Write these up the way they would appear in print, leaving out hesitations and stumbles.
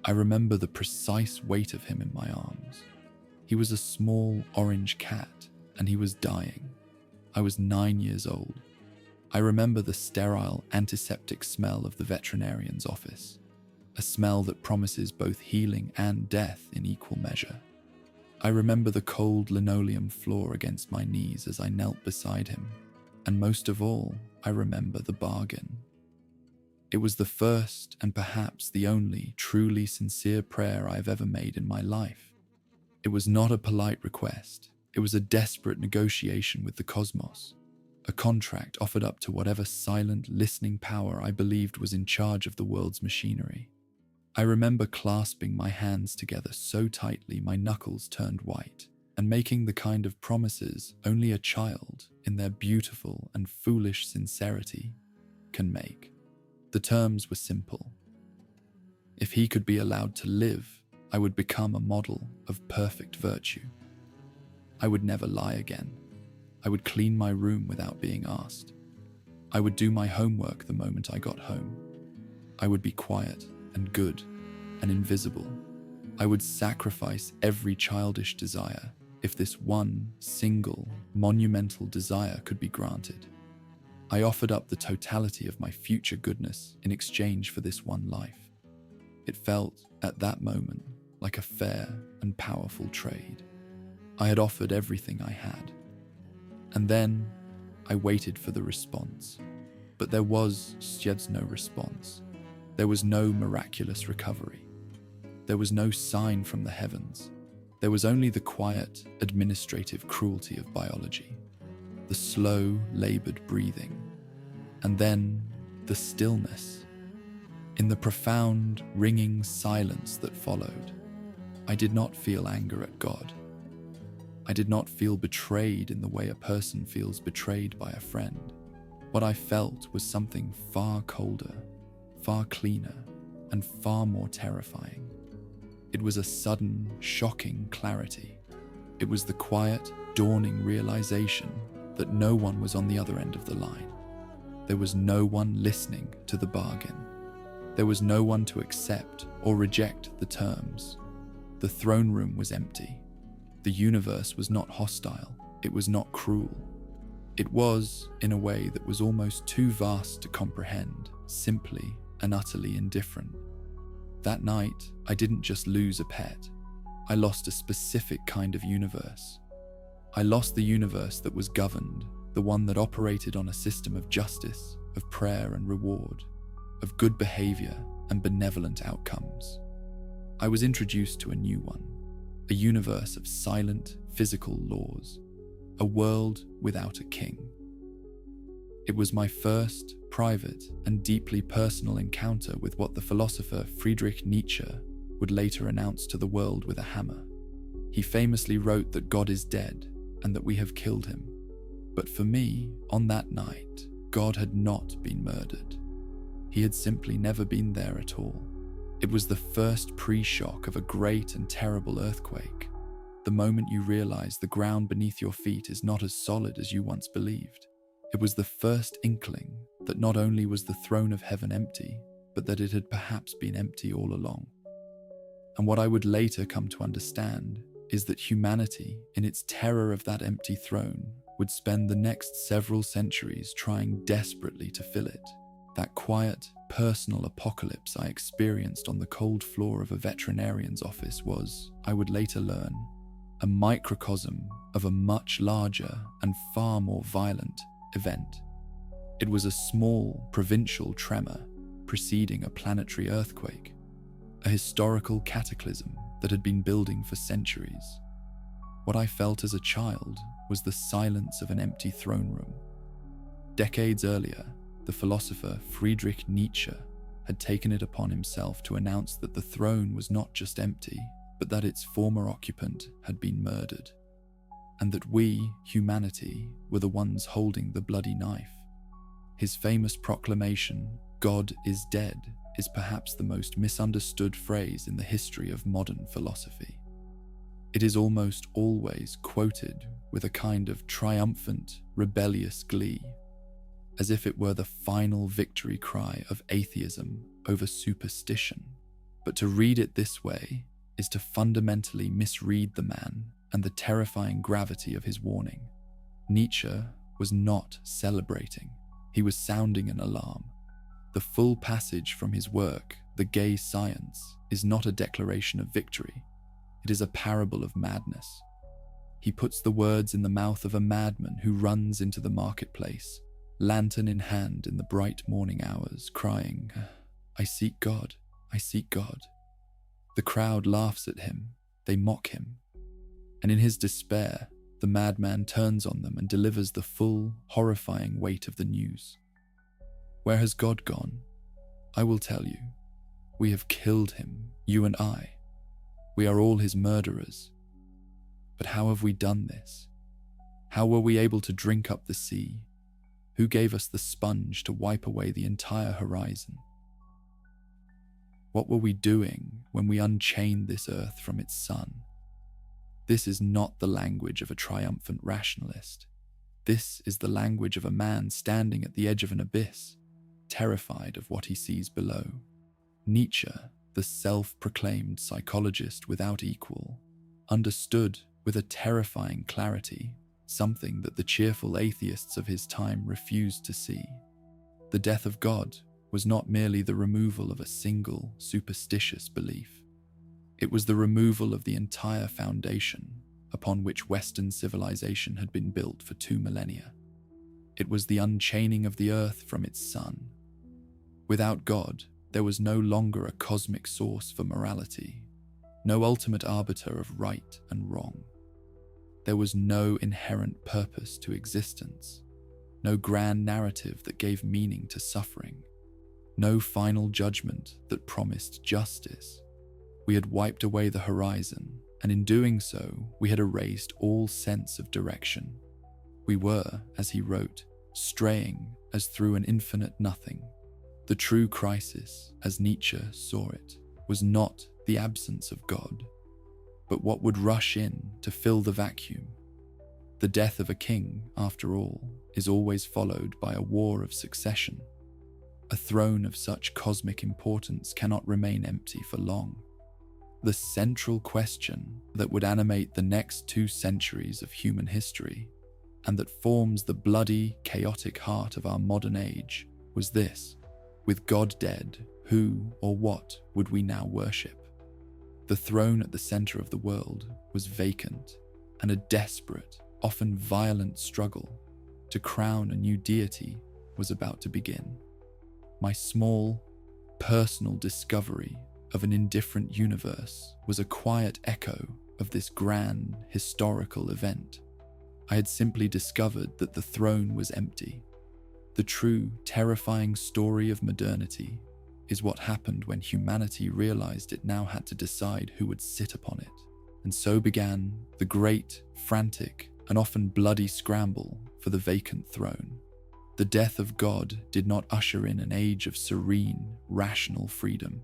I remember the precise weight of him in my arms. He was a small orange cat, and he was dying. I was 9 years old. I remember the sterile, antiseptic smell of the veterinarian's office, a smell that promises both healing and death in equal measure. I remember the cold linoleum floor against my knees as I knelt beside him, and most of all, I remember the bargain. It was the first and perhaps the only truly sincere prayer I've ever made in my life. It was not a polite request. It was a desperate negotiation with the cosmos, a contract offered up to whatever silent, listening power I believed was in charge of the world's machinery. I remember clasping my hands together so tightly my knuckles turned white, and making the kind of promises only a child, in their beautiful and foolish sincerity, can make. The terms were simple. If he could be allowed to live, I would become a model of perfect virtue. I would never lie again. I would clean my room without being asked. I would do my homework the moment I got home. I would be quiet and good and invisible. I would sacrifice every childish desire if this one single, monumental desire could be granted. I offered up the totality of my future goodness in exchange for this one life. It felt, at that moment, like a fair and powerful trade. I had offered everything I had. And then I waited for the response. But there was no response. There was no miraculous recovery. There was no sign from the heavens. There was only the quiet, administrative cruelty of biology, the slow, labored breathing, and then the stillness. In the profound, ringing silence that followed, I did not feel anger at God. I did not feel betrayed in the way a person feels betrayed by a friend. What I felt was something far colder, far cleaner, and far more terrifying. It was a sudden, shocking clarity. It was the quiet, dawning realization that no one was on the other end of the line. There was no one listening to the bargain. There was no one to accept or reject the terms. The throne room was empty. The universe was not hostile. It was not cruel. It was, in a way that was almost too vast to comprehend, simply and utterly indifferent. That night, I didn't just lose a pet. I lost a specific kind of universe. I lost the universe that was governed, the one that operated on a system of justice, of prayer and reward, of good behavior and benevolent outcomes. I was introduced to a new one, a universe of silent, physical laws, a world without a king. It was my first, private, and deeply personal encounter with what the philosopher Friedrich Nietzsche would later announce to the world with a hammer. He famously wrote that God is dead and that we have killed him. But for me, on that night, God had not been murdered. He had simply never been there at all. It was the first pre-shock of a great and terrible earthquake, the moment you realize the ground beneath your feet is not as solid as you once believed. It was the first inkling that not only was the throne of heaven empty, but that it had perhaps been empty all along. And what I would later come to understand is that humanity, in its terror of that empty throne, would spend the next several centuries trying desperately to fill it. That quiet, personal apocalypse I experienced on the cold floor of a veterinarian's office was, I would later learn, a microcosm of a much larger and far more violent event. It was a small, provincial tremor preceding a planetary earthquake, a historical cataclysm that had been building for centuries. What I felt as a child was the silence of an empty throne room. Decades earlier, the philosopher Friedrich Nietzsche had taken it upon himself to announce that the throne was not just empty, but that its former occupant had been murdered, and that we, humanity, were the ones holding the bloody knife. His famous proclamation, "God is dead," is perhaps the most misunderstood phrase in the history of modern philosophy. It is almost always quoted with a kind of triumphant, rebellious glee, as if it were the final victory cry of atheism over superstition. But to read it this way is to fundamentally misread the man and the terrifying gravity of his warning. Nietzsche was not celebrating. He was sounding an alarm. The full passage from his work, The Gay Science, is not a declaration of victory. It is a parable of madness. He puts the words in the mouth of a madman who runs into the marketplace, lantern in hand in the bright morning hours, crying, "I seek God, I seek God." The crowd laughs at him, they mock him, and in his despair, the madman turns on them and delivers the full, horrifying weight of the news. Where has God gone? I will tell you. We have killed him, you and I. We are all his murderers. But how have we done this? How were we able to drink up the sea? Who gave us the sponge to wipe away the entire horizon? What were we doing when we unchained this earth from its sun? This is not the language of a triumphant rationalist. This is the language of a man standing at the edge of an abyss, terrified of what he sees below. Nietzsche, the self-proclaimed psychologist without equal, understood with a terrifying clarity something that the cheerful atheists of his time refused to see. The death of God was not merely the removal of a single superstitious belief. It was the removal of the entire foundation upon which Western civilization had been built for 2 millennia. It was the unchaining of the earth from its sun. Without God, there was no longer a cosmic source for morality, no ultimate arbiter of right and wrong. There was no inherent purpose to existence, no grand narrative that gave meaning to suffering, no final judgment that promised justice. We had wiped away the horizon, and in doing so, we had erased all sense of direction. We were, as he wrote, straying as through an infinite nothing. The true crisis, as Nietzsche saw it, was not the absence of God, but what would rush in to fill the vacuum. The death of a king, after all, is always followed by a war of succession. A throne of such cosmic importance cannot remain empty for long. The central question that would animate the next 2 centuries of human history, and that forms the bloody, chaotic heart of our modern age, was this: with God dead, who or what would we now worship? The throne at the center of the world was vacant, and a desperate, often violent struggle to crown a new deity was about to begin. My small, personal discovery of an indifferent universe was a quiet echo of this grand, historical event. I had simply discovered that the throne was empty. The true, terrifying story of modernity is what happened when humanity realized it now had to decide who would sit upon it. And so began the great, frantic, and often bloody scramble for the vacant throne. The death of God did not usher in an age of serene, rational freedom.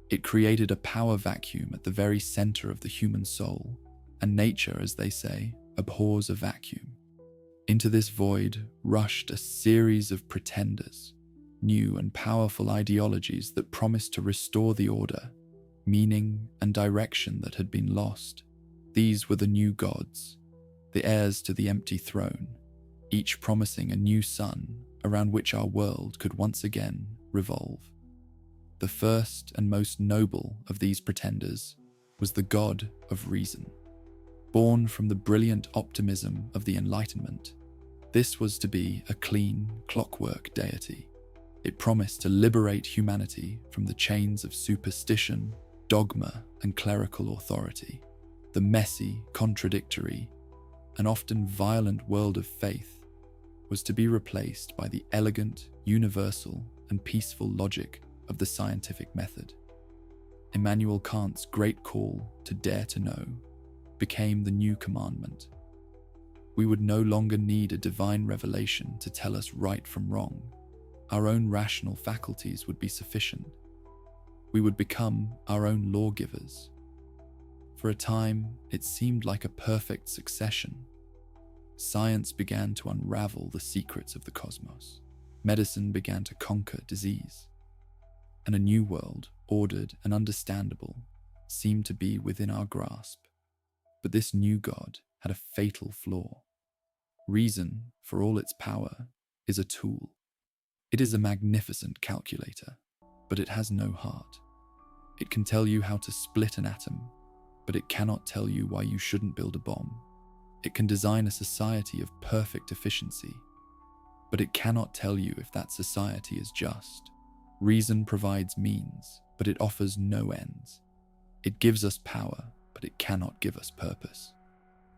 It created a power vacuum at the very center of the human soul, and nature, as they say, abhors a vacuum. Into this void rushed a series of pretenders, new and powerful ideologies that promised to restore the order, meaning, and direction that had been lost. These were the new gods, the heirs to the empty throne, each promising a new sun around which our world could once again revolve. The first and most noble of these pretenders was the god of reason. Born from the brilliant optimism of the Enlightenment, this was to be a clean, clockwork deity. It promised to liberate humanity from the chains of superstition, dogma, and clerical authority. The messy, contradictory, and often violent world of faith was to be replaced by the elegant, universal, and peaceful logic of the scientific method. Immanuel Kant's great call to dare to know became the new commandment. We would no longer need a divine revelation to tell us right from wrong. Our own rational faculties would be sufficient. We would become our own lawgivers. For a time, it seemed like a perfect succession. Science began to unravel the secrets of the cosmos. Medicine began to conquer disease. And a new world ordered, and understandable seemed to be within our grasp. But this new God had a fatal flaw. Reason, for all its power, is a tool. It is a magnificent calculator, but it has no heart. It can tell you how to split an atom, but it cannot tell you why you shouldn't build a bomb. It can design a society of perfect efficiency, but it cannot tell you if that society is just. Reason provides means, but it offers no ends. It gives us power, but it cannot give us purpose.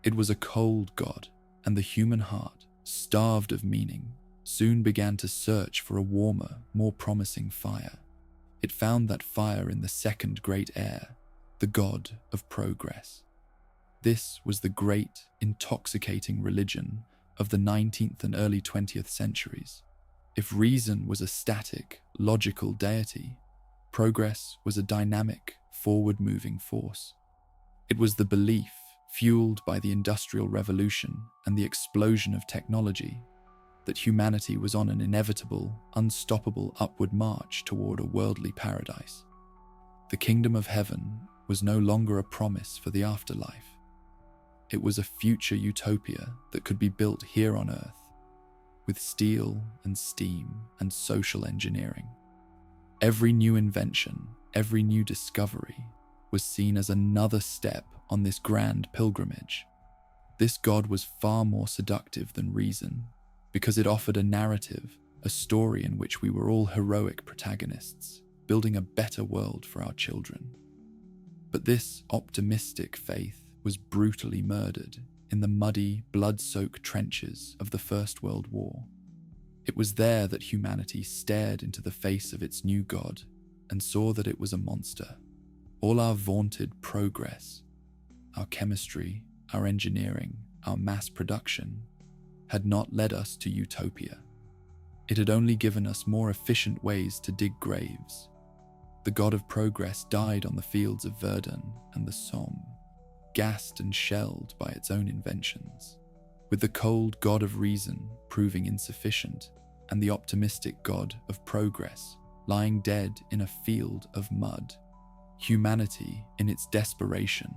It was a cold God, and the human heart, starved of meaning, soon began to search for a warmer, more promising fire. It found that fire in the second great air, the God of progress. This was the great, intoxicating religion of the 19th and early 20th centuries. If reason was a static, logical deity, progress was a dynamic, forward-moving force. It was the belief, fueled by the Industrial Revolution and the explosion of technology, that humanity was on an inevitable, unstoppable upward march toward a worldly paradise. The kingdom of heaven was no longer a promise for the afterlife. It was a future utopia that could be built here on Earth, with steel and steam and social engineering. Every new invention, every new discovery was seen as another step on this grand pilgrimage. This God was far more seductive than reason, because it offered a narrative, a story in which we were all heroic protagonists, building a better world for our children. But this optimistic faith was brutally murdered in the muddy, blood-soaked trenches of the First World War. It was there that humanity stared into the face of its new God and saw that it was a monster. All our vaunted progress, our chemistry, our engineering, our mass production, had not led us to utopia. It had only given us more efficient ways to dig graves. The God of progress died on the fields of Verdun and the Somme, gassed and shelled by its own inventions, with the cold God of reason proving insufficient and the optimistic God of progress lying dead in a field of mud. Humanity, in its desperation,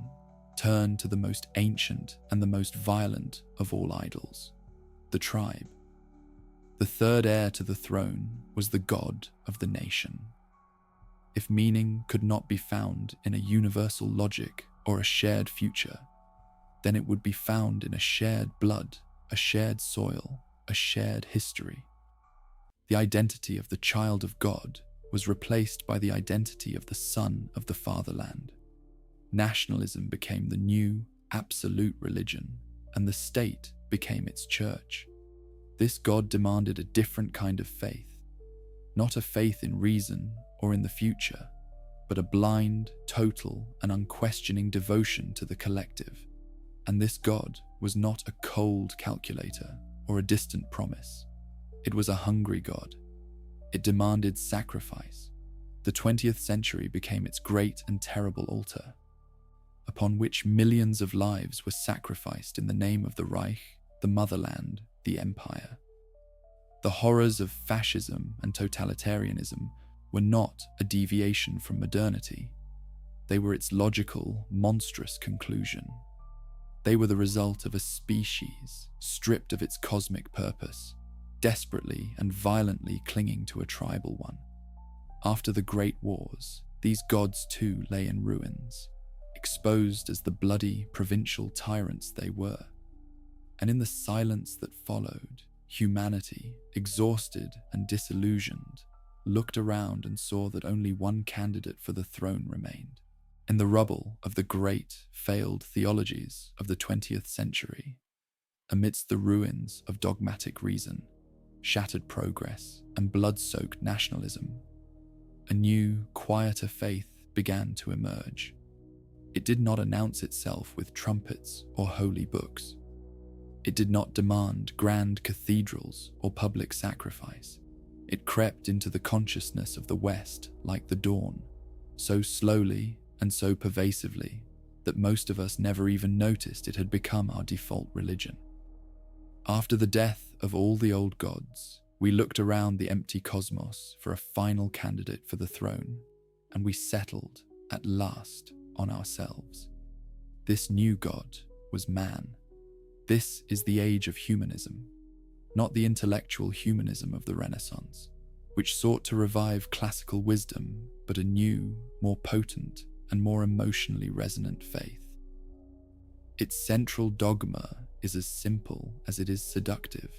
turned to the most ancient and the most violent of all idols, the tribe. The third heir to the throne was the God of the nation. If meaning could not be found in a universal logic or a shared future, then it would be found in a shared blood, a shared soil, a shared history. The identity of the child of God was replaced by the identity of the son of the fatherland. Nationalism became the new, absolute religion, and the state became its church. This God demanded a different kind of faith, not a faith in reason or in the future, but a blind, total, and unquestioning devotion to the collective. And this God was not a cold calculator or a distant promise. It was a hungry God. It demanded sacrifice. The 20th century became its great and terrible altar, upon which millions of lives were sacrificed in the name of the Reich, the motherland, the empire. The horrors of fascism and totalitarianism were not a deviation from modernity. They were its logical, monstrous conclusion. They were the result of a species stripped of its cosmic purpose, desperately and violently clinging to a tribal one. After the Great Wars, these gods too lay in ruins, exposed as the bloody provincial tyrants they were. And in the silence that followed, humanity, exhausted and disillusioned, looked around and saw that only one candidate for the throne remained. In the rubble of the great, failed theologies of the 20th century, amidst the ruins of dogmatic reason, shattered progress, and blood-soaked nationalism, a new, quieter faith began to emerge. It did not announce itself with trumpets or holy books. It did not demand grand cathedrals or public sacrifice. It crept into the consciousness of the West like the dawn, so slowly and so pervasively that most of us never even noticed it had become our default religion. After the death of all the old gods, we looked around the empty cosmos for a final candidate for the throne. and we settled, at last, on ourselves. This new God was man. This is the age of humanism, not the intellectual humanism of the Renaissance, which sought to revive classical wisdom, but a new, more potent, and more emotionally resonant faith. Its central dogma is as simple as it is seductive,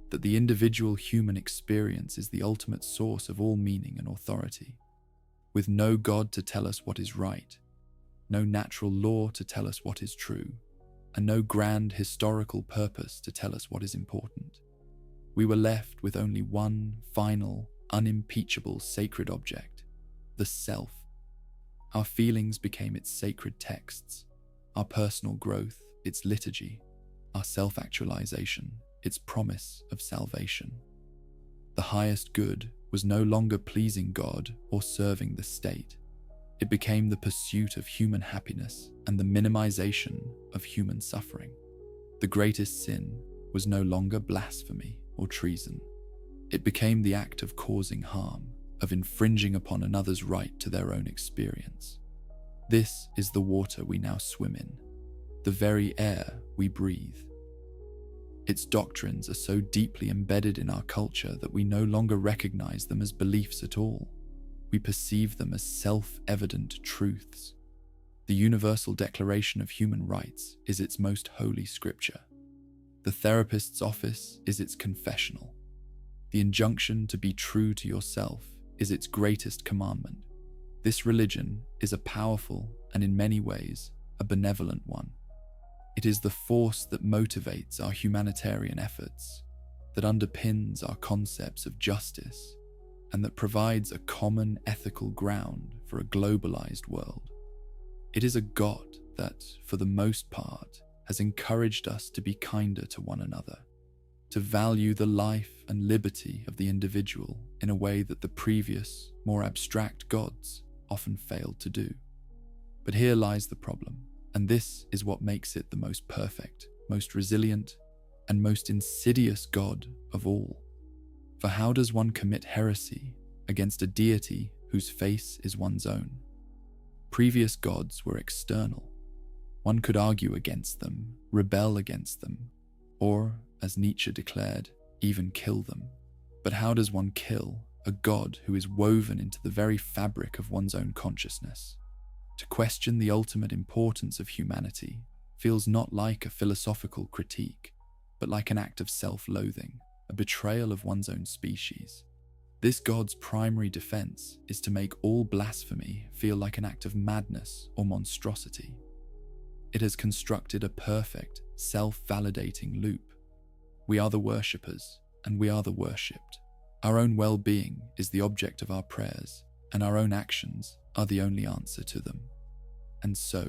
that the individual human experience is the ultimate source of all meaning and authority. With no God to tell us what is right, no natural law to tell us what is true, and no grand historical purpose to tell us what is important, we were left with only one final, unimpeachable sacred object, the self. Our feelings became its sacred texts, our personal growth its liturgy, our self-actualization its promise of salvation. The highest good was no longer pleasing God or serving the state. It became the pursuit of human happiness and the minimization of human suffering. The greatest sin was no longer blasphemy or treason. It became the act of causing harm, of infringing upon another's right to their own experience. This is the water we now swim in, the very air we breathe. Its doctrines are so deeply embedded in our culture that we no longer recognize them as beliefs at all. We perceive them as self-evident truths. The Universal Declaration of Human Rights is its most holy scripture. The therapist's office is its confessional. The injunction to be true to yourself is its greatest commandment. This religion is a powerful and, in many ways, a benevolent one. It is the force that motivates our humanitarian efforts, that underpins our concepts of justice, and that provides a common ethical ground for a globalized world. It is a God that, for the most part, has encouraged us to be kinder to one another, to value the life and liberty of the individual in a way that the previous, more abstract gods often failed to do. But here lies the problem, and this is what makes it the most perfect, most resilient, and most insidious God of all. For how does one commit heresy against a deity whose face is one's own? Previous gods were external. One could argue against them, rebel against them, or, as Nietzsche declared, even kill them. But how does one kill a God who is woven into the very fabric of one's own consciousness? To question the ultimate importance of humanity feels not like a philosophical critique, but like an act of self-loathing, a betrayal of one's own species. This God's primary defense is to make all blasphemy feel like an act of madness or monstrosity. It has constructed a perfect, self-validating loop. We are the worshippers, and we are the worshipped. Our own well-being is the object of our prayers, and our own actions are the only answer to them. And so,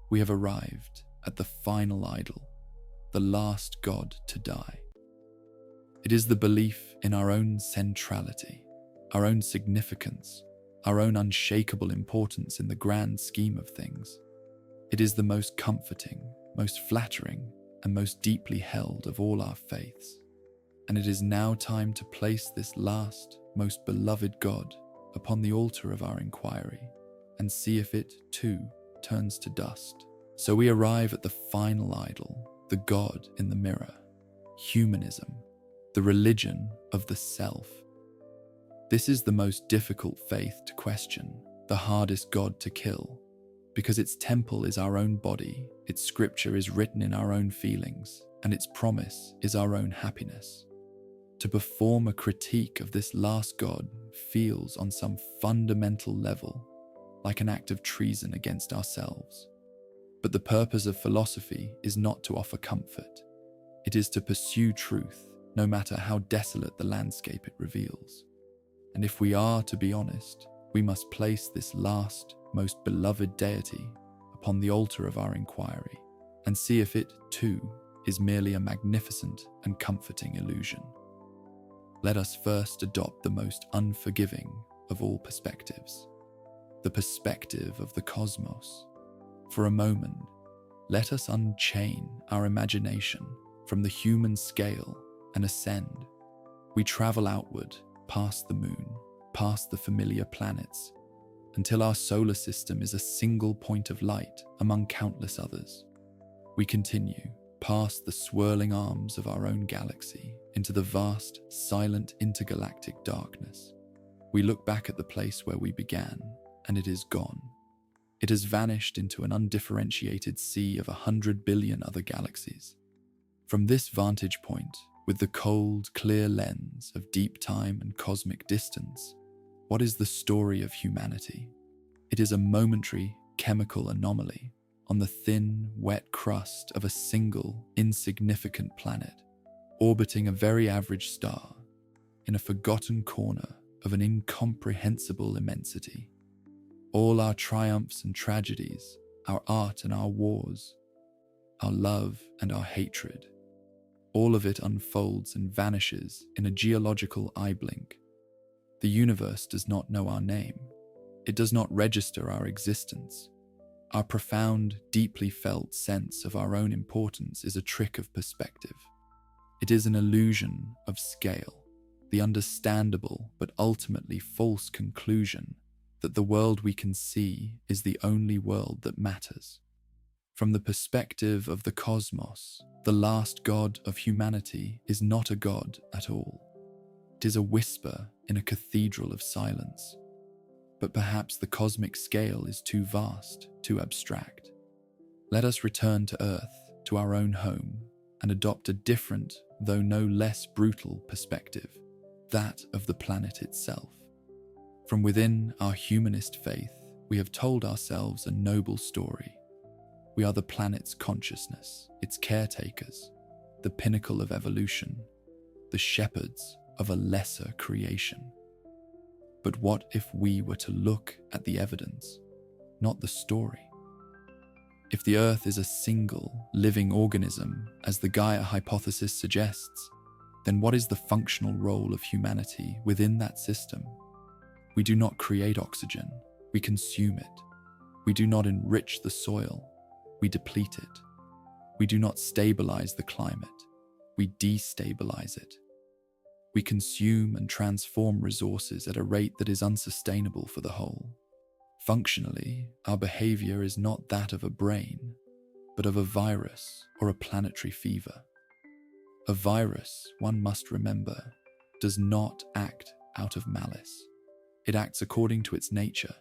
we have arrived at the final idol, the last God to die. It is the belief in our own centrality, our own significance, our own unshakable importance in the grand scheme of things. It is the most comforting, most flattering, and most deeply held of all our faiths. And it is now time to place this last, most beloved God upon the altar of our inquiry and see if it, too, turns to dust. So we arrive at the final idol, the God in the mirror, humanism, the religion of the self. This is the most difficult faith to question, the hardest God to kill, because its temple is our own body, its scripture is written in our own feelings, and its promise is our own happiness. To perform a critique of this last God feels, on some fundamental level, like an act of treason against ourselves. But the purpose of philosophy is not to offer comfort. It is to pursue truth, no matter how desolate the landscape it reveals. And if we are to be honest, we must place this last, most beloved deity upon the altar of our inquiry and see if it, too, is merely a magnificent and comforting illusion. Let us first adopt the most unforgiving of all perspectives, the perspective of the cosmos. For a moment, let us unchain our imagination from the human scale and ascend. We travel outward, past the moon, past the familiar planets, until our solar system is a single point of light among countless others. We continue past the swirling arms of our own galaxy into the vast, silent intergalactic darkness. We look back at the place where we began, and it is gone. It has vanished into an undifferentiated sea of 100 billion other galaxies. From this vantage point, with the cold, clear lens of deep time and cosmic distance, what is the story of humanity? It is a momentary chemical anomaly on the thin, wet crust of a single, insignificant planet, orbiting a very average star in a forgotten corner of an incomprehensible immensity. All our triumphs and tragedies, our art and our wars, our love and our hatred, all of it unfolds and vanishes in a geological eye blink. The universe does not know our name. It does not register our existence. Our profound, deeply felt sense of our own importance is a trick of perspective. It is an illusion of scale, the understandable but ultimately false conclusion that the world we can see is the only world that matters. From the perspective of the cosmos, the last god of humanity is not a god at all. It is a whisper in a cathedral of silence. But perhaps the cosmic scale is too vast, too abstract. Let us return to Earth, to our own home, and adopt a different, though no less brutal perspective, that of the planet itself. From within our humanist faith, we have told ourselves a noble story. We are the planet's consciousness, its caretakers, the pinnacle of evolution, the shepherds of a lesser creation. But what if we were to look at the evidence, not the story? If the Earth is a single, living organism, as the Gaia hypothesis suggests, then what is the functional role of humanity within that system? We do not create oxygen, we consume it. We do not enrich the soil, we deplete it. We do not stabilize the climate, we destabilize it. We consume and transform resources at a rate that is unsustainable for the whole. Functionally, our behavior is not that of a brain, but of a virus or a planetary fever. A virus, one must remember, does not act out of malice. It acts according to its nature,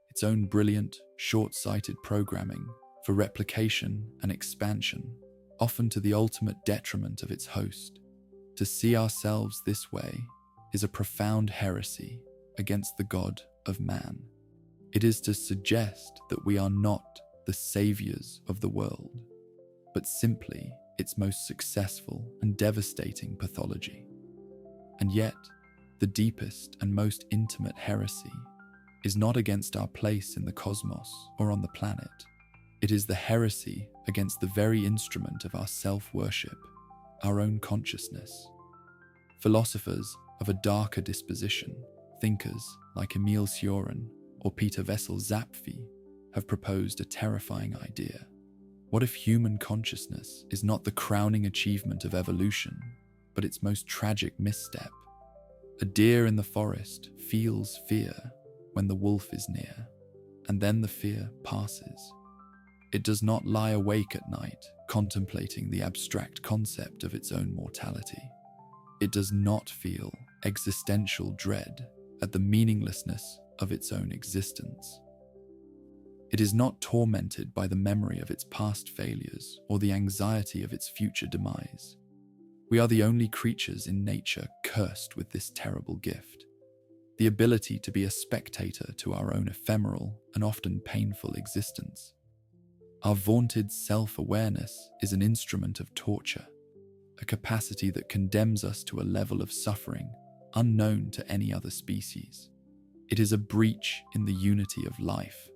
its own brilliant, short-sighted programming for replication and expansion, often to the ultimate detriment of its host. To see ourselves this way is a profound heresy against the God of man. It is to suggest that we are not the saviors of the world, but simply its most successful and devastating pathology. And yet, the deepest and most intimate heresy is not against our place in the cosmos or on the planet. It is the heresy against the very instrument of our self-worship, our own consciousness. Philosophers of a darker disposition, thinkers like Emil Cioran or Peter Wessel-Zapffe, have proposed a terrifying idea. What if human consciousness is not the crowning achievement of evolution, but its most tragic misstep? A deer in the forest feels fear when the wolf is near, and then the fear passes. It does not lie awake at night, contemplating the abstract concept of its own mortality. It does not feel existential dread at the meaninglessness of its own existence. It is not tormented by the memory of its past failures or the anxiety of its future demise. We are the only creatures in nature cursed with this terrible gift, the ability to be a spectator to our own ephemeral and often painful existence. Our vaunted self-awareness is an instrument of torture, a capacity that condemns us to a level of suffering unknown to any other species. It is a breach in the unity of life,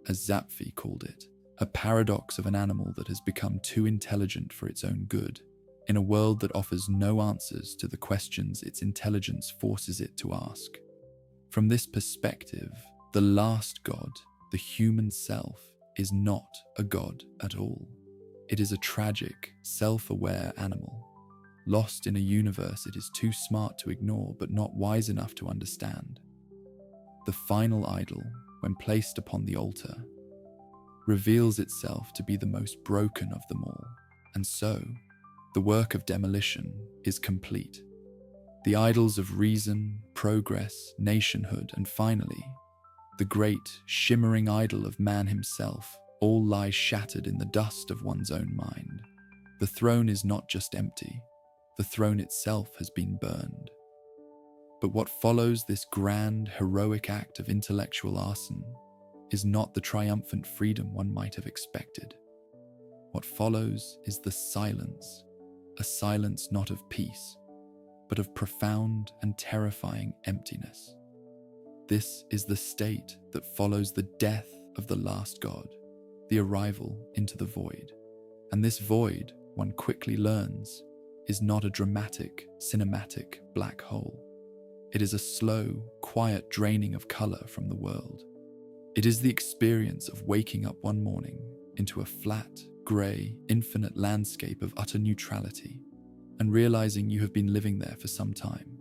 as Zapffe called it, a paradox of an animal that has become too intelligent for its own good, in a world that offers no answers to the questions its intelligence forces it to ask. From this perspective, the last god, the human self, is not a god at all. It is a tragic, self-aware animal, lost in a universe it is too smart to ignore but not wise enough to understand. The final idol, when placed upon the altar, reveals itself to be the most broken of them all, and so the work of demolition is complete. The idols of reason, progress, nationhood, and finally, the great, shimmering idol of man himself, all lie shattered in the dust of one's own mind. The throne is not just empty, the throne itself has been burned. But what follows this grand, heroic act of intellectual arson is not the triumphant freedom one might have expected. What follows is the silence, a silence not of peace, but of profound and terrifying emptiness. This is the state that follows the death of the last god, the arrival into the void. And this void, one quickly learns, is not a dramatic, cinematic black hole. It is a slow, quiet draining of color from the world. It is the experience of waking up one morning into a flat, grey, infinite landscape of utter neutrality and realizing you have been living there for some time.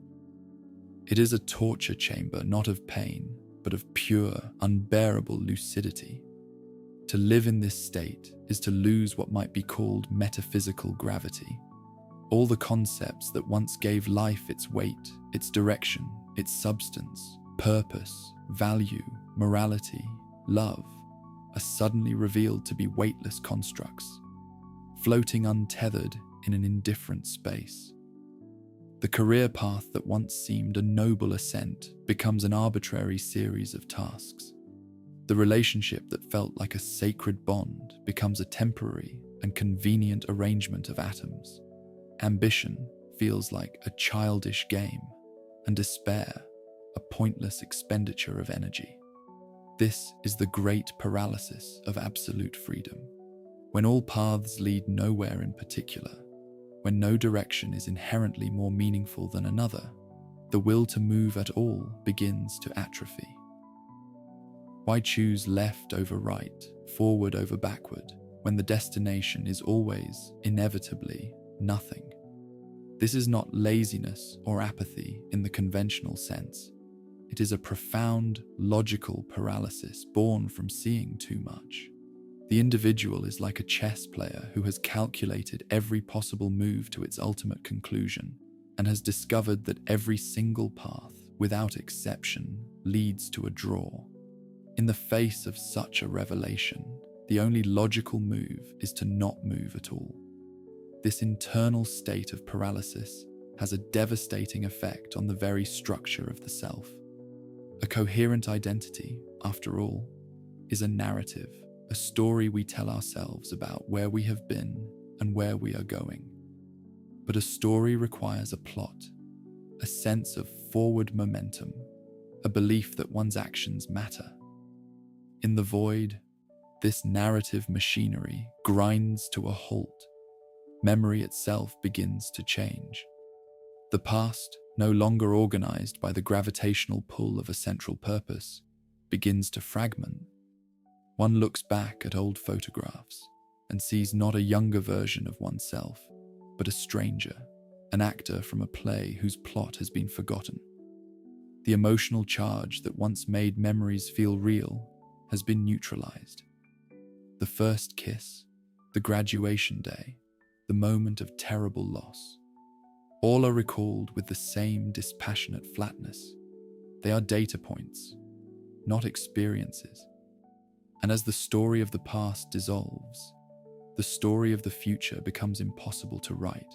It is a torture chamber not of pain, but of pure, unbearable lucidity. To live in this state is to lose what might be called metaphysical gravity. All the concepts that once gave life its weight, its direction, its substance, purpose, value, morality, love, are suddenly revealed to be weightless constructs, floating untethered in an indifferent space. The career path that once seemed a noble ascent becomes an arbitrary series of tasks. The relationship that felt like a sacred bond becomes a temporary and convenient arrangement of atoms. Ambition feels like a childish game, and despair a pointless expenditure of energy. This is the great paralysis of absolute freedom, when all paths lead nowhere in particular, when no direction is inherently more meaningful than another, the will to move at all begins to atrophy. Why choose left over right, forward over backward, when the destination is always, inevitably, nothing? This is not laziness or apathy in the conventional sense. It is a profound, logical paralysis born from seeing too much. The individual is like a chess player who has calculated every possible move to its ultimate conclusion and has discovered that every single path, without exception, leads to a draw. In the face of such a revelation, the only logical move is to not move at all. This internal state of paralysis has a devastating effect on the very structure of the self. A coherent identity, after all, is a narrative, a story we tell ourselves about where we have been and where we are going. But a story requires a plot, a sense of forward momentum, a belief that one's actions matter. In the void, this narrative machinery grinds to a halt. Memory itself begins to change. The past, no longer organized by the gravitational pull of a central purpose, begins to fragment. One looks back at old photographs and sees not a younger version of oneself, but a stranger, an actor from a play whose plot has been forgotten. The emotional charge that once made memories feel real has been neutralized. The first kiss, the graduation day, the moment of terrible loss. All are recalled with the same dispassionate flatness. They are data points, not experiences. And as the story of the past dissolves, the story of the future becomes impossible to write.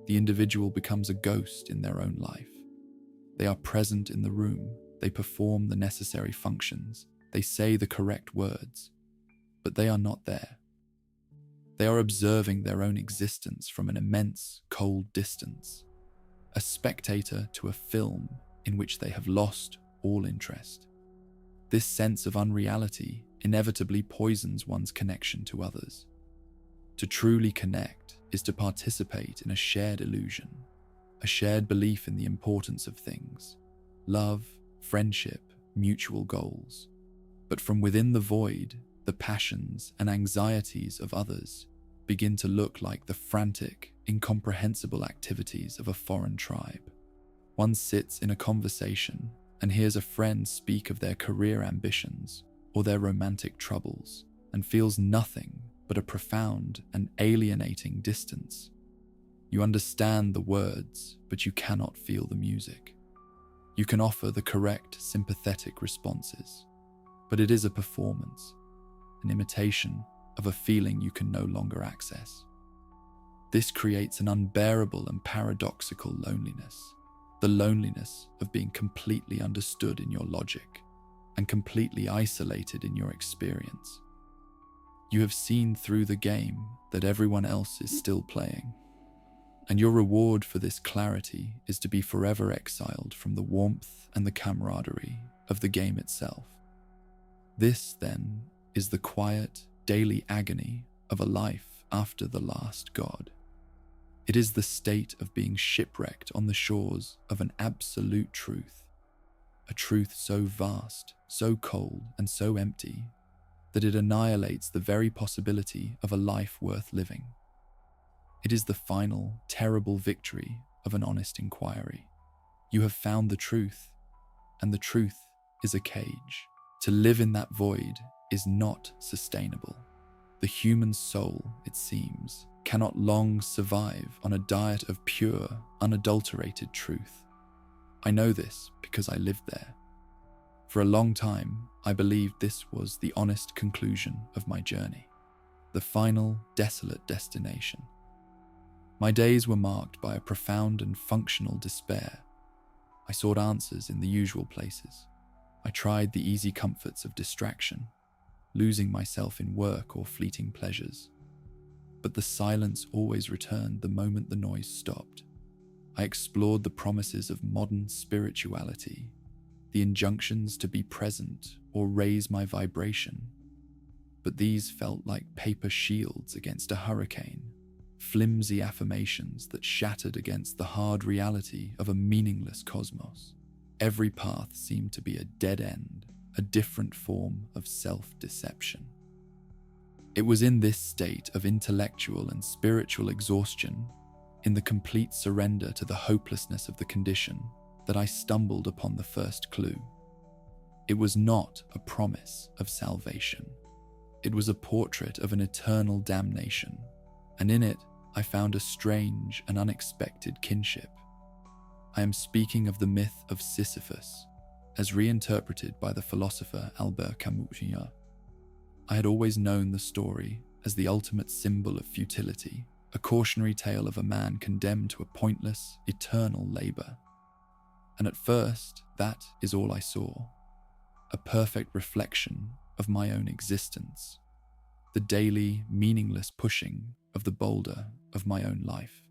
The individual becomes a ghost in their own life. They are present in the room, they perform the necessary functions, they say the correct words, but they are not there. They are observing their own existence from an immense, cold distance, a spectator to a film in which they have lost all interest. This sense of unreality inevitably poisons one's connection to others. To truly connect is to participate in a shared illusion, a shared belief in the importance of things, love, friendship, mutual goals. But from within the void, the passions and anxieties of others begin to look like the frantic, incomprehensible activities of a foreign tribe. One sits in a conversation and hears a friend speak of their career ambitions or their romantic troubles and feels nothing but a profound and alienating distance. You understand the words, but you cannot feel the music. You can offer the correct sympathetic responses, but it is a performance, an imitation of a feeling you can no longer access. This creates an unbearable and paradoxical loneliness, the loneliness of being completely understood in your logic and completely isolated in your experience. You have seen through the game that everyone else is still playing, and your reward for this clarity is to be forever exiled from the warmth and the camaraderie of the game itself. This, then, is the quiet, daily agony of a life after the last god. It is the state of being shipwrecked on the shores of an absolute truth, a truth so vast, so cold, and so empty that it annihilates the very possibility of a life worth living. It is the final, terrible victory of an honest inquiry. You have found the truth, and the truth is a cage. To live in that void is not sustainable. The human soul, it seems, cannot long survive on a diet of pure, unadulterated truth. I know this because I lived there. For a long time, I believed this was the honest conclusion of my journey, the final, desolate destination. My days were marked by a profound and functional despair. I sought answers in the usual places. I tried the easy comforts of distraction, losing myself in work or fleeting pleasures. But the silence always returned the moment the noise stopped. I explored the promises of modern spirituality, the injunctions to be present or raise my vibration. But these felt like paper shields against a hurricane, flimsy affirmations that shattered against the hard reality of a meaningless cosmos. Every path seemed to be a dead end, a different form of self-deception. It was in this state of intellectual and spiritual exhaustion, in the complete surrender to the hopelessness of the condition, that I stumbled upon the first clue. It was not a promise of salvation. It was a portrait of an eternal damnation, and in it I found a strange and unexpected kinship. I am speaking of the myth of Sisyphus, as reinterpreted by the philosopher Albert Camus. I had always known the story as the ultimate symbol of futility, a cautionary tale of a man condemned to a pointless, eternal labor. And at first, that is all I saw, a perfect reflection of my own existence, the daily, meaningless pushing of the boulder of my own life.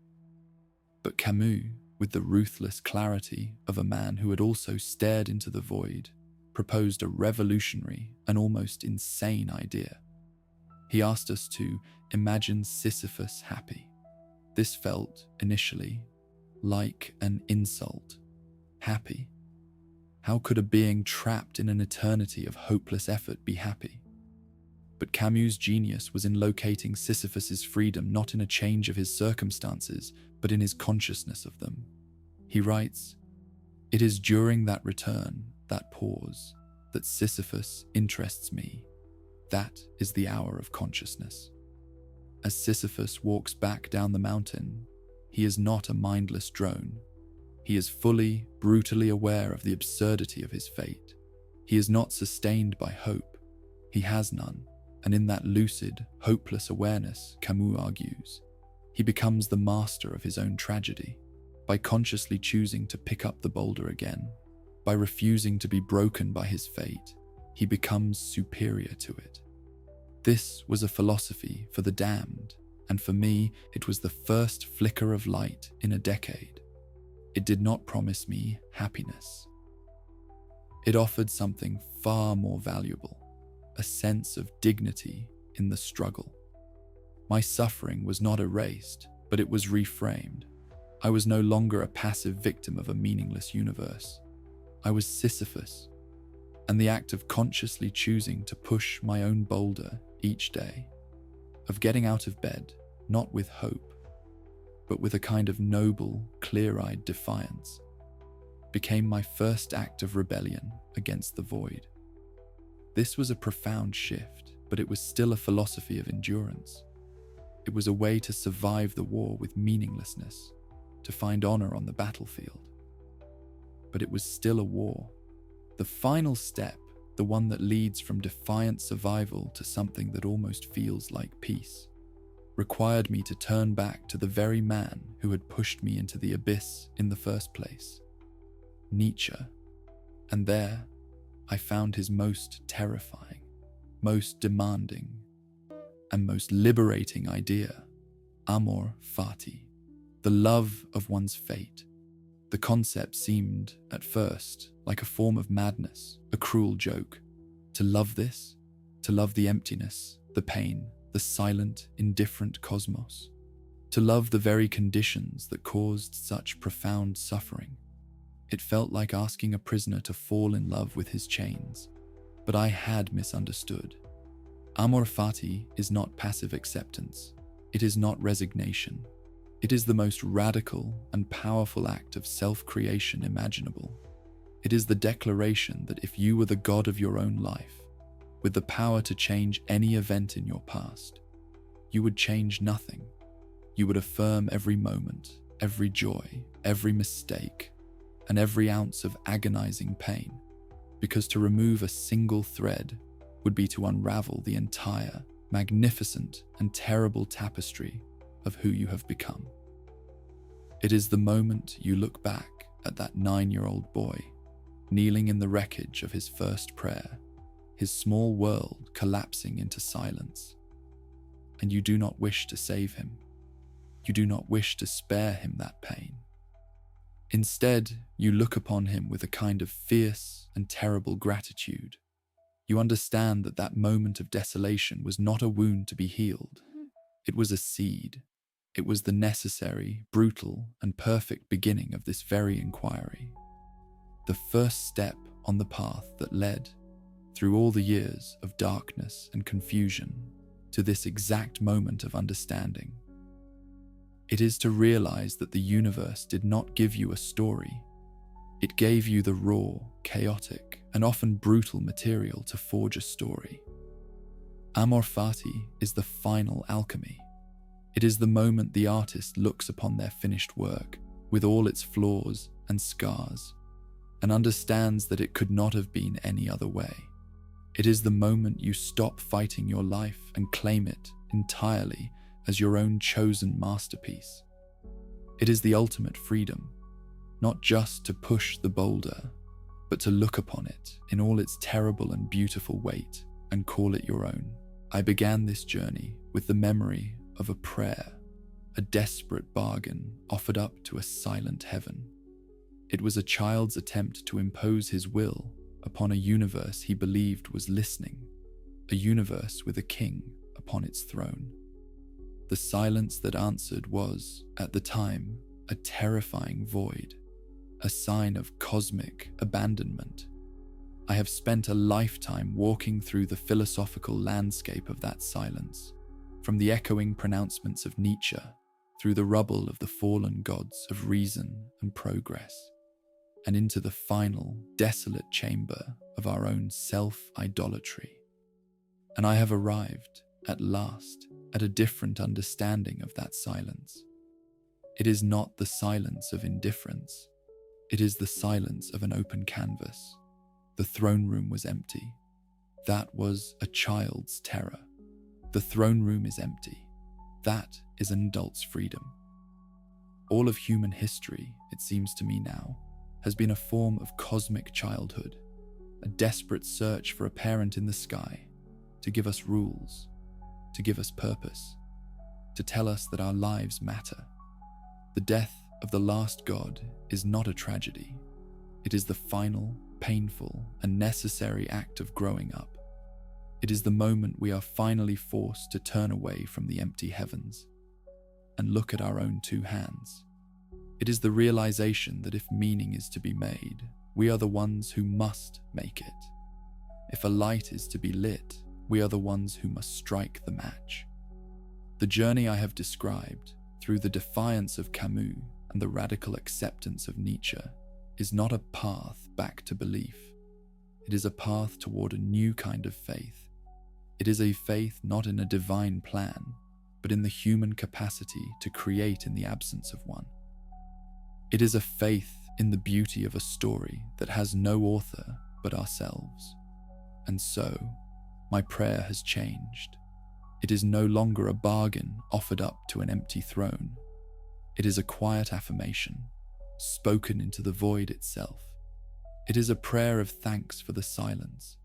But Camus, with the ruthless clarity of a man who had also stared into the void, proposed a revolutionary and almost insane idea. He asked us to imagine Sisyphus happy. This felt, initially, like an insult. Happy? How could a being trapped in an eternity of hopeless effort be happy? But Camus' genius was in locating Sisyphus's freedom not in a change of his circumstances, but in his consciousness of them. He writes, "It is during that return, that pause, that Sisyphus interests me. That is the hour of consciousness. As Sisyphus walks back down the mountain, he is not a mindless drone. He is fully, brutally aware of the absurdity of his fate. He is not sustained by hope. He has none, and in that lucid, hopeless awareness, Camus argues, he becomes the master of his own tragedy. By consciously choosing to pick up the boulder again, by refusing to be broken by his fate, he becomes superior to it. This was a philosophy for the damned, and for me, it was the first flicker of light in a decade. It did not promise me happiness. It offered something far more valuable, a sense of dignity in the struggle. My suffering was not erased, but it was reframed. I was no longer a passive victim of a meaningless universe. I was Sisyphus, and the act of consciously choosing to push my own boulder each day, of getting out of bed, not with hope, but with a kind of noble, clear-eyed defiance. became my first act of rebellion against the void. This was a profound shift, but it was still a philosophy of endurance. It was a way to survive the war with meaninglessness, to find honor on the battlefield. But it was still a war. The final step, the one that leads from defiant survival to something that almost feels like peace, required me to turn back to the very man who had pushed me into the abyss in the first place, Nietzsche. And there, I found his most terrifying, most demanding, and most liberating idea, amor fati, the love of one's fate. The concept seemed, at first, like a form of madness, a cruel joke. To love this, to love the emptiness, the pain, the silent, indifferent cosmos, to love the very conditions that caused such profound suffering. It felt like asking a prisoner to fall in love with his chains. But I had misunderstood. Amor fati is not passive acceptance. It is not resignation. It is the most radical and powerful act of self-creation imaginable. It is the declaration that if you were the god of your own life, with the power to change any event in your past, you would change nothing. You would affirm every moment, every joy, every mistake, and every ounce of agonizing pain, because to remove a single thread would be to unravel the entire, magnificent and terrible tapestry of who you have become. It is the moment you look back at that 9-year-old boy, kneeling in the wreckage of his first prayer, his small world collapsing into silence, and you do not wish to save him. You do not wish to spare him that pain. Instead, you look upon him with a kind of fierce and terrible gratitude. You understand that that moment of desolation was not a wound to be healed. It was a seed. It was the necessary, brutal, and perfect beginning of this very inquiry. The first step on the path that led, through all the years of darkness and confusion, to this exact moment of understanding. It is to realize that the universe did not give you a story. It gave you the raw, chaotic, and often brutal material to forge a story. Amor fati is the final alchemy. It is the moment the artist looks upon their finished work, with all its flaws and scars, and understands that it could not have been any other way. It is the moment you stop fighting your life and claim it entirely as your own chosen masterpiece. It is the ultimate freedom, not just to push the boulder, but to look upon it in all its terrible and beautiful weight and call it your own. I began this journey with the memory of a prayer, a desperate bargain offered up to a silent heaven. It was a child's attempt to impose his will upon a universe he believed was listening, a universe with a king upon its throne. The silence that answered was, at the time, a terrifying void, a sign of cosmic abandonment. I have spent a lifetime walking through the philosophical landscape of that silence, from the echoing pronouncements of Nietzsche through the rubble of the fallen gods of reason and progress, and into the final, desolate chamber of our own self-idolatry. And I have arrived, at last, at a different understanding of that silence. It is not the silence of indifference. It is the silence of an open canvas. The throne room was empty. That was a child's terror. The throne room is empty. That is an adult's freedom. All of human history, it seems to me now, has been a form of cosmic childhood, a desperate search for a parent in the sky to give us rules, to give us purpose, to tell us that our lives matter. The death of the last god is not a tragedy. It is the final, painful, and necessary act of growing up. It is the moment we are finally forced to turn away from the empty heavens and look at our own two hands. It is the realization that if meaning is to be made, we are the ones who must make it. If a light is to be lit, we are the ones who must strike the match. The journey I have described, through the defiance of Camus and the radical acceptance of Nietzsche, is not a path back to belief. It is a path toward a new kind of faith. It is a faith not in a divine plan, but in the human capacity to create in the absence of one. It is a faith in the beauty of a story that has no author but ourselves. And so, my prayer has changed. It is no longer a bargain offered up to an empty throne. It is a quiet affirmation, spoken into the void itself. It is a prayer of thanks for the silence,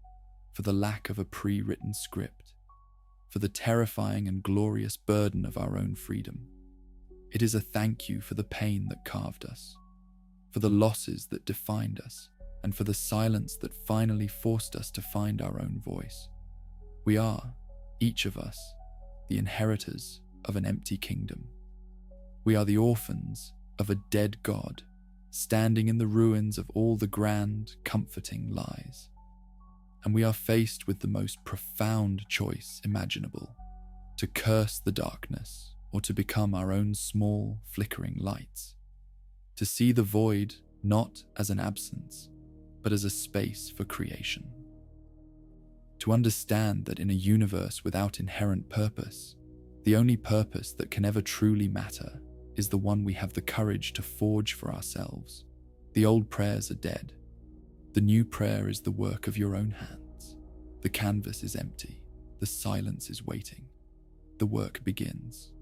for the lack of a pre-written script, for the terrifying and glorious burden of our own freedom. It is a thank you for the pain that carved us, for the losses that defined us, and for the silence that finally forced us to find our own voice. We are, each of us, the inheritors of an empty kingdom. We are the orphans of a dead God, standing in the ruins of all the grand, comforting lies. And we are faced with the most profound choice imaginable: to curse the darkness or to become our own small, flickering lights, to see the void not as an absence, but as a space for creation. To understand that in a universe without inherent purpose, the only purpose that can ever truly matter is the one we have the courage to forge for ourselves. The old prayers are dead. The new prayer is the work of your own hands. The canvas is empty. The silence is waiting. The work begins.